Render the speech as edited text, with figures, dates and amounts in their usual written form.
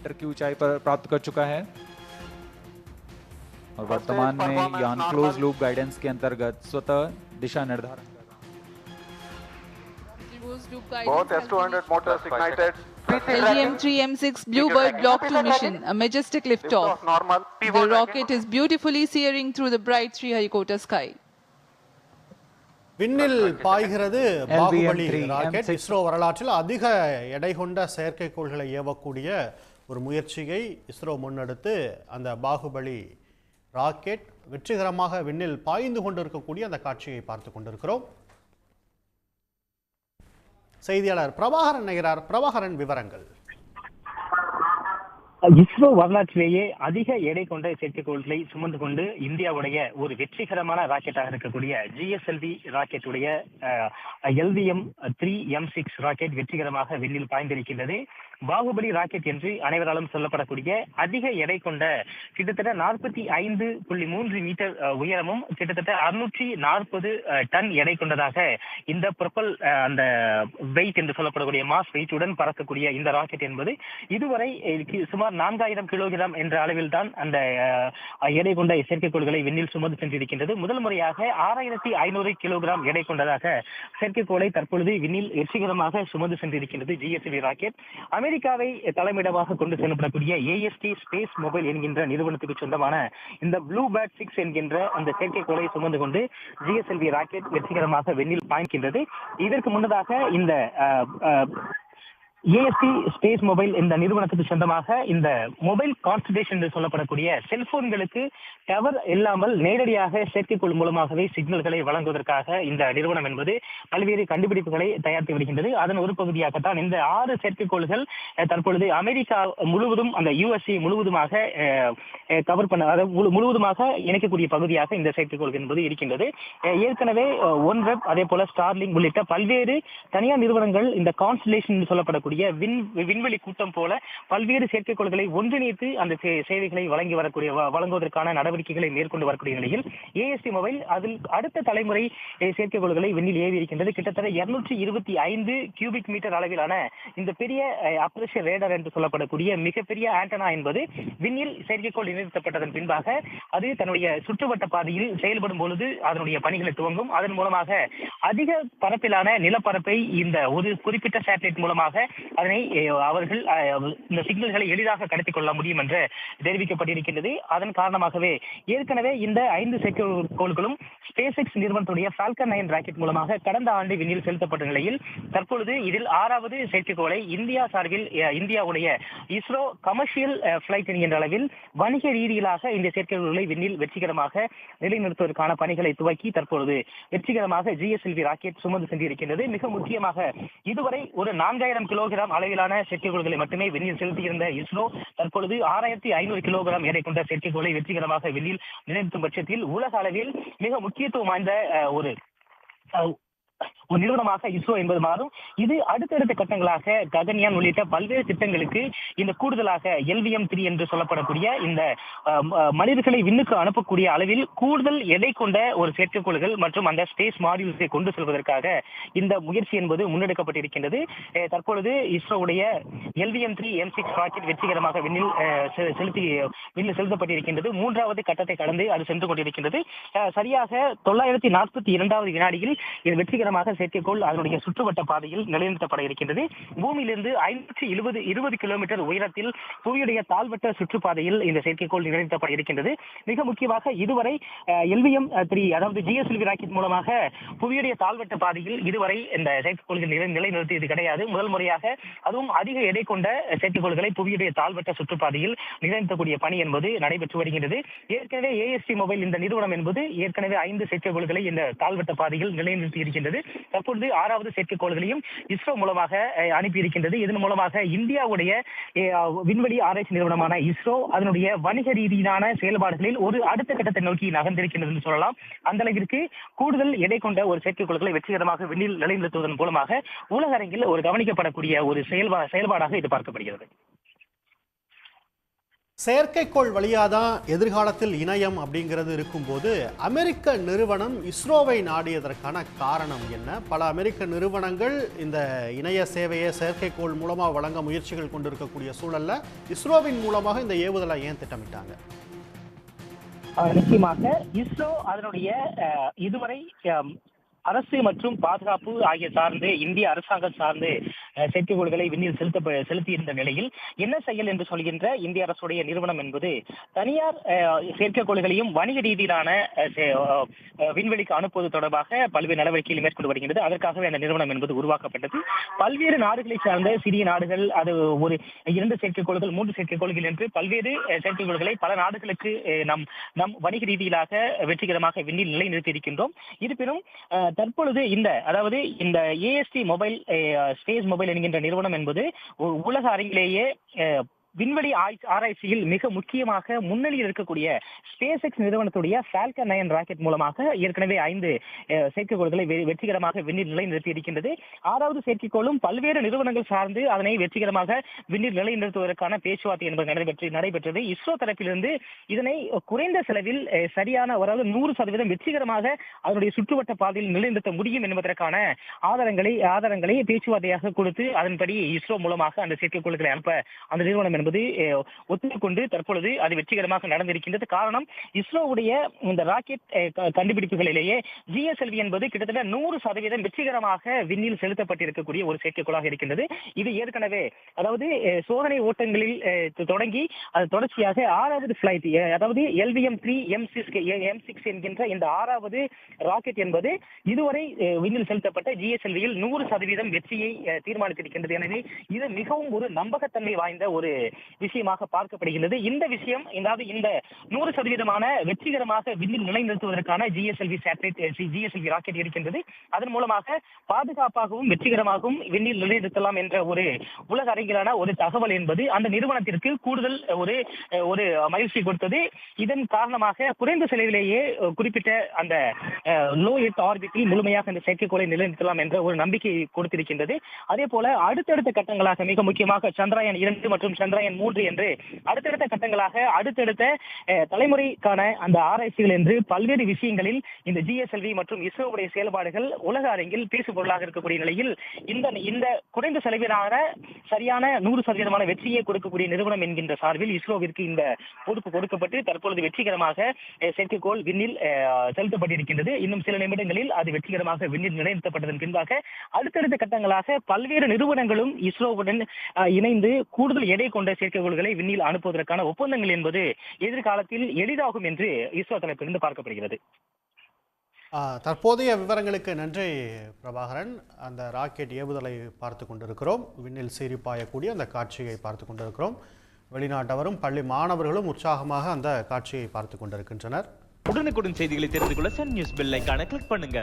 Metre की ऊंचाई पर प्राप्त कर चुका है और वर्तमान में यान क्लोज लूप गाइडेंस के अंतर्गत स्वतः दिशा निर्धारण कर रहा है। Both S200 motors ignited. LGM-3M6 Bluebird Block 2 mission, a majestic liftoff. Normal. The rocket is beautifully searing through the bright Sriharikota sky. விண்ணில் பாய்கிறது பாகுபலி ராக்கெட். இஸ்ரோ வரலாற்றில் அதிக எடை கொண்ட செயற்கைக்கோள்களை ஏவக்கூடிய ஒரு முயற்சியை இஸ்ரோ முன்னெடுத்து அந்த பாகுபலி ராக்கெட் வெற்றிகரமாக விண்ணில் பாய்ந்து கொண்டிருக்கக்கூடிய அந்த காட்சியை பார்த்து கொண்டிருக்கிறோம். செய்தியாளர் பிரபாகரன் நகரார். பிரபாகரன், விவரங்கள். இஸ்ரோ வரலாற்றிலேயே அதிக எடை கொண்ட செயற்கைக்கோள்களை சுமந்து கொண்டு இந்தியாவுடைய ஒரு வெற்றிகரமான ராக்கெட்டாக இருக்கக்கூடிய GSLV ராக்கெட்டுடைய LVM-3M6 ராக்கெட் வெற்றிகரமாக விண்ணில் பாய்ந்திருக்கின்றது. பாகுபலி ராக்கெட் என்று அனைவராலும் சொல்லப்படக்கூடிய அதிக எடை கொண்ட கிட்டத்தட்ட 45.3 மீட்டர் உயரமும் கிட்டத்தட்ட 640 டன் எடை கொண்டதாக இந்த ப்ரொபல் அந்த வெயிட் என்று சொல்லப்படக்கூடிய மாஸ் வெயிட்டுடன் பறக்கக்கூடிய இந்த ராக்கெட் என்பது இதுவரை சுமார் 4000 கிலோகிராம் என்ற அளவில் தான் அந்த எடை கொண்ட செயற்கைக்கோள்களை விண்ணில் சுமந்து சென்றிருக்கின்றது. முதல் முறையாக 6500 கிலோகிராம் எடை கொண்டதாக செயற்கைக்கோளை தற்பொழுது விண்ணில் வெற்றிகரமாக சுமந்து சென்றிருக்கின்றது GSLV ராக்கெட். அமெரிக்காவை தலைமையிடமாக கொண்டு செல்லப்படக்கூடிய AST ஸ்பேஸ் மொபைல் என்கின்ற நிறுவனத்துக்கு சொந்தமான இந்த ப்ளூபேர்ட் 6 என்கின்ற அந்த செயற்கைக்கோளை சுமந்து கொண்டு GSLV ராக்கெட் வெற்றிகரமாக விண்ணில் பாய்கின்றது. இதற்கு முன்னதாக இந்த AST ஸ்பேஸ் மொபைல் இந்த நிறுவனத்துக்கு சொந்தமாக இந்த மொபைல் கான்ஸ்டலேஷன் என்று சொல்லப்படக்கூடிய செல்போன்களுக்கு டவர் இல்லாமல் நேரடியாக செயற்கைக்கோள் மூலமாகவே சிக்னல்களை வழங்குவதற்காக இந்த நிறுவனம் என்பது பல்வேறு கண்டுபிடிப்புகளை தயாரித்து வருகின்றது. அதன் ஒரு பகுதியாகத்தான் இந்த 6 செயற்கைக்கோள்கள் தற்பொழுது அமெரிக்கா முழுவதும் அந்த USA முழுவதுமாக கவர் பண்ண அதாவது முழுவதுமாக இணைக்கக்கூடிய பகுதியாக இந்த செயற்கைக்கோள் என்பது இருக்கின்றது. ஏற்கனவே OneWeb அதே போல ஸ்டார்லிங்க் உள்ளிட்ட பல்வேறு தனியார் நிறுவனங்கள் இந்த கான்ஸ்டலேஷன் என்று சொல்லப்படக்கூடிய விண்வெளி கூட்டம் போல பல்வேறு செயற்கைக்கோள்களை ஒன்றிணைத்து அந்த சேவைகளை வழங்குவதற்கான நடவடிக்கைகளை மேற்கொண்டு வரக்கூடிய நிலையில் AST மொபைல் அதில் அடுத்த தலைமுறை செயற்கைக்கோள்களை விண்ணில் ஏவி இருக்கின்றது. கிட்டத்தட்ட 225 கியூபிக் மீட்டர் அளவிலான இந்த பெரிய அப்ரேஷன் ரேடார் என்று சொல்லப்படக்கூடிய மிகப்பெரிய ஆண்டனா என்பது விண்ணில் செயற்கைக்கோள் நிறுத்தப்பட்டதன் பின்பாக அது தன்னுடைய சுற்றுவட்ட பாதையில் செயல்படும் பொழுது அதனுடைய பணிகளை துவங்கும். அதன் மூலமாக அதிக பரப்பிலான நிலப்பரப்பை இந்த ஒரு குறிப்பிட்ட சேட்டலைட் மூலமாக அதனை அவர்கள் இந்த சிக்னல்களை எளிதாக கடத்திக் கொள்ள முடியும் என்று தெரிவிக்கப்பட்டிருக்கின்றது. அதன் காரணமாகவே ஏற்கனவே இந்த 5 செயற்கைக்கோள்களும் SpaceX நிறுவனத்துடைய Falcon 9 ராக்கெட் மூலமாக கடந்த ஆண்டு விண்ணில் செலுத்தப்பட்ட நிலையில் தற்பொழுது இதில் 6வது செயற்கைக்கோளை இந்தியா சார்பில் இந்தியாவுடைய இஸ்ரோ கமர்ஷியல் பிளைட் என்கின்ற அளவில் வணிக ரீதியிலாக இந்த செயற்கைக்கோள்களை விண்ணில் வெற்றிகரமாக நிலைநிறுத்துவதற்கான பணிகளை துவக்கி தற்பொழுது வெற்றிகரமாக GSLV ராக்கெட் சுமந்து சென்றிருக்கின்றது. மிக முக்கியமாக இதுவரை ஒரு 4000 கிலோகிராம் அளவிலான செயற்கைக்கோள்களை மட்டுமே விண்ணில் செலுத்தியிருந்த இஸ்ரோ தற்பொழுது 6500 கிலோகிராம் எடை கொண்ட செயற்கைக்கோளை வெற்றிகரமாக விண்ணில் நிலைநிறுத்தும் பட்சத்தில் உலக அளவில் மிக முக்கியத்துவம் வாய்ந்த ஒரு நிறுவனமாக இஸ்ரோ என்பது மாறும். இது அடுத்தடுத்த கட்டங்களாக ககன்யான் உள்ளிட்ட பல்வேறு திட்டங்களுக்கு இந்த கூடுதலாக LVM-3 என்று சொல்லப்படக்கூடிய இந்த மனிதர்களை விண்ணுக்கு அனுப்பக்கூடிய அளவில் கூடுதல் எடை கொண்ட ஒரு செயற்கைக்கோள்கள் மற்றும் அந்த ஸ்பேஸ் மாடியூல்ஸை கொண்டு செல்வதற்காக இந்த முயற்சி என்பது முன்னெடுக்கப்பட்டிருக்கின்றது. தற்பொழுது இஸ்ரோவுடைய LVM-3M6 ராக்கெட் வெற்றிகரமாக விண்ணில் செலுத்தப்பட்டிருக்கின்றது. 3வது கட்டத்தை கடந்து அது சென்று கொண்டிருக்கின்றது. சரியாக 942வது வினாடியில் இது வெற்றிகரமாக செயற்கைக்கோள் அதனுடைய சுற்றுவட்ட பாதையில் நிலைநிறுத்தப்பட இருக்கின்றது. பூமியிலிருந்து 520 கிலோமீட்டர் உயரத்தில் புவியுடைய தாழ்வட்ட சுற்றுப்பாதையில் இந்த செயற்கைக்கோள் நிலைநிறுத்தப்பட இருக்கின்றது. மிக முக்கியமாக இதுவரை LVM-3 அதாவது GSLV ராக்கெட் மூலமாக புவியுடைய தாழ்வட்ட பாதையில் இதுவரை இந்த செயற்கைக்கோள்கள் நிலைநிறுத்தியது கிடையாது. முதல் முறையாக அதுவும் அதிக எடை கொண்ட செயற்கைக்கோள்களை புவியுடைய தாழ்வட்ட சுற்றுப்பாதையில் நிலைநிறுத்தக்கூடிய பணி என்பது நடைபெற்று வருகின்றது. ஏற்கனவே AST மொபைல் இந்த நிறுவனம் என்பது ஏற்கனவே 5 செயற்கைக்கோள்களை இந்த தாழ்வட்ட பாதையில் நிலைநிறுத்தி இருக்கின்றது. தற்பொழுது 6வது செயற்கைக்கோள்களையும் இஸ்ரோ மூலமாக அனுப்பியிருக்கின்றது. இதன் மூலமாக இந்தியாவுடைய விண்வெளி ஆராய்ச்சி நிறுவனமான இஸ்ரோ அதனுடைய வணிக ரீதியிலான செயல்பாடுகளில் ஒரு அடுத்த கட்டத்தை நோக்கி நகர்ந்திருக்கின்றது என்று சொல்லலாம். அந்த அளவிற்கு கூடுதல் எடை கொண்ட ஒரு செயற்கைக்கோள்களை வெற்றிகரமாக விண்ணில் நிலைநிறுத்துவதன் மூலமாக உலக அரங்கில் ஒரு கவனிக்கப்படக்கூடிய ஒரு செயல்பாடாக இது பார்க்கப்படுகிறது. செயற்கைக்கோள் வழியாக தான் எதிர்காலத்தில் இணையம் அப்படிங்கிறது இருக்கும்போது அமெரிக்க நிறுவனம் இஸ்ரோவை நாடியதற்கான காரணம் என்ன? பல அமெரிக்க நிறுவனங்கள் இந்த இணைய சேவையை செயற்கைக்கோள் மூலமாக வழங்க முயற்சிகள் கொண்டிருக்கக்கூடிய சூழல்ல இஸ்ரோவின் மூலமாக இந்த ஏவுதலை ஏன் திட்டமிட்டாங்க? நிச்சயமாக இஸ்ரோ அதனுடைய இதுவரை அரசு மற்றும் பாதுகாப்பு ஆகிய சார்ந்து இந்திய அரசாங்கம் சார்ந்து செயற்கைக்கோள்களை விண்ணில் செலுத்தியிருந்த நிலையில் என்ன செயல் என்று சொல்கின்ற இந்திய அரசுடைய நிறுவனம் என்பது தனியார் செயற்கைக்கோள்களையும் வணிக ரீதியிலான விண்வெளிக்கு அனுப்புவது தொடர்பாக பல்வேறு நடவடிக்கைகள் மேற்கொண்டு வருகின்றது. அதற்காகவே அந்த நிறுவனம் என்பது உருவாக்கப்பட்டது. பல்வேறு நாடுகளை சார்ந்த சிறிய நாடுகள், அது ஒரு 2 செயற்கைக்கோள்கள் 3 செயற்கைக்கோள்கள் என்று பல்வேறு செயற்கைக்கோள்களை பல நாடுகளுக்கு நம் வணிக ரீதியிலாக வெற்றிகரமாக விண்ணில் நிலைநிறுத்தி இருக்கின்றோம். இருப்பினும் தற்பொழுது இந்த AST மொபைல் ஸ்பேஸ் மொபைல் என்கின்ற நிறுவனம் என்பது உலக அரங்கிலேயே விண்வெளி ஆராய்ச்சியில் மிக முக்கியமாக முன்னணியில் இருக்கக்கூடிய ஸ்பேஸ் எக்ஸ் நிறுவனத்துடைய ஃபால்கன் 9 ராக்கெட் மூலமாக ஏற்கனவே 5 செயற்கைக்கோள்களை வெற்றிகரமாக விண்ணில் நிலைநிறுத்தி இருக்கின்றது. 6வது செயற்கைக்கோளும் பல்வேறு நிறுவனங்கள் சார்ந்து அதனை வெற்றிகரமாக விண்ணில் நிலைநிறுத்துவதற்கான பேச்சுவார்த்தை என்பது நடைபெற்றது. இஸ்ரோ தரப்பிலிருந்து இதனை குறைந்த செலவில் சரியான 100% வெற்றிகரமாக அதனுடைய சுற்றுவட்ட பாதையில் நிலைநிறுத்த முடியும் என்பதற்கான ஆதாரங்களை பேச்சுவார்த்தையாக கொடுத்து அதன்படி இஸ்ரோ மூலமாக அந்த செயற்கைக்கோள்களை அனுப்ப அந்த நிறுவனம் என்பது ஒத்துக்கொண்டு தற்பொழுது அது வெற்றிகரமாக நடந்திருக்கின்றது. காரணம், இஸ்ரோவுடைய இந்த ராக்கெட் கண்டுபிடிப்புகளிலேயே GSLV என்பது கிட்டத்தட்ட 100% வெற்றிகரமாக விண்ணில் செலுத்தப்பட்டிருக்கக்கூடிய ஒரு செயற்கைக்கோளாக இருக்கின்றது. இது ஏற்கனவே சோதனை ஓட்டங்களில் தொடங்கி அது தொடர்ச்சியாக 6வது பிளைட், அதாவது LVM-3 M6 என்கின்ற இந்த 6வது ராக்கெட் என்பது இதுவரை விண்ணில் செலுத்தப்பட்ட GSLV-யில் 100% வெற்றியை தீர்மானித்திருக்கின்றது. எனவே இது மிகவும் ஒரு நம்பகத்தன்மை வாய்ந்த ஒரு விஷயமாக பார்க்கப்படுகிறது. இந்த விஷயம், இந்த 100% வெற்றிகரமாக விண்ணில் நிலைநிறுத்துவதற்கான GSLV ராக்கெட் இருக்கின்றது. அதன் மூலமாக பாதுகாப்பாகவும் வெற்றிகரமாகவும் விண்ணில் நிலைநிறுத்தலாம் என்ற ஒரு உலக அரங்கிலான ஒரு தகவல் என்பது அந்த நிறுவனத்திற்கு கூடுதல் ஒரு மகிழ்ச்சி கொடுத்தது. இதன் காரணமாக குறைந்த செலவிலேயே குறிப்பிட்ட அந்த லோ எர்த் ஆர்பிட்டில் முழுமையாக இந்த செயற்கைக்கோளை நிலைநிறுத்தலாம் என்ற ஒரு நம்பிக்கை கொடுத்திருக்கின்றது. அதே போல அடுத்தடுத்த கட்டங்களாக மிக முக்கியமாக சந்திரயான் 2 மற்றும் சந்திரயான் 3 என்று அடுத்தடுத்த கட்டங்களாக அடுத்தடுத்த தலைமுறைக்கான அந்த ஆராய்ச்சிகள் என்று பல்வேறு விஷயங்களில் இந்த GSLV மற்றும் இஸ்ரோவுடைய செயல்பாடுகள் உலக அரங்கில் பேசு பொருளாக இருக்கக்கூடிய நிலையில் இந்த குறைந்த செலவிலான சரியான 100% வெற்றியை கொடுக்கக்கூடிய நிறுவனம் என்கின்ற சார்பில் இஸ்ரோவிற்கு இந்த பொறுப்பு கொடுக்கப்பட்டு தற்பொழுது வெற்றிகரமாக செயற்கைக்கோள் விண்ணில் செலுத்தப்பட்டிருக்கின்றது. இன்னும் சில நிமிடங்களில் அது வெற்றிகரமாக விண்ணில் நிலைநிறுத்தப்பட்டதன் பின்பாக அடுத்தடுத்த கட்டங்களாக பல்வேறு நிறுவனங்களும் இஸ்ரோவுடன் இணைந்து கூடுதல் எடை கொண்ட செயற்கைக்கோள்களை விண்ணில் அனுப்புவதற்கான ஒப்பந்தங்கள் என்பது எதிர்காலத்தில் எளிதாகும் என்று இஸ்ரோ தரப்பிலிருந்து பார்க்கப்படுகிறது. தற்போதைய விவரங்களுக்கு நன்றி பிரபாகரன். அந்த ராக்கெட் ஏவுதலை பார்த்து கொண்டிருக்கிறோம், விண்ணில் சீறிப்பாயக்கூடிய அந்த காட்சியை பார்த்து கொண்டிருக்கிறோம். வெளிநாட்டவரும் பள்ளி மாணவர்களும் உற்சாகமாக அந்த காட்சியை பார்த்து கொண்டிருக்கின்றனர். உடனுக்குடன் செய்திகளை தெரிந்து கொள்ள சன் நியூஸ் பெல் ஐகானை கிளிக் பண்ணுங்க.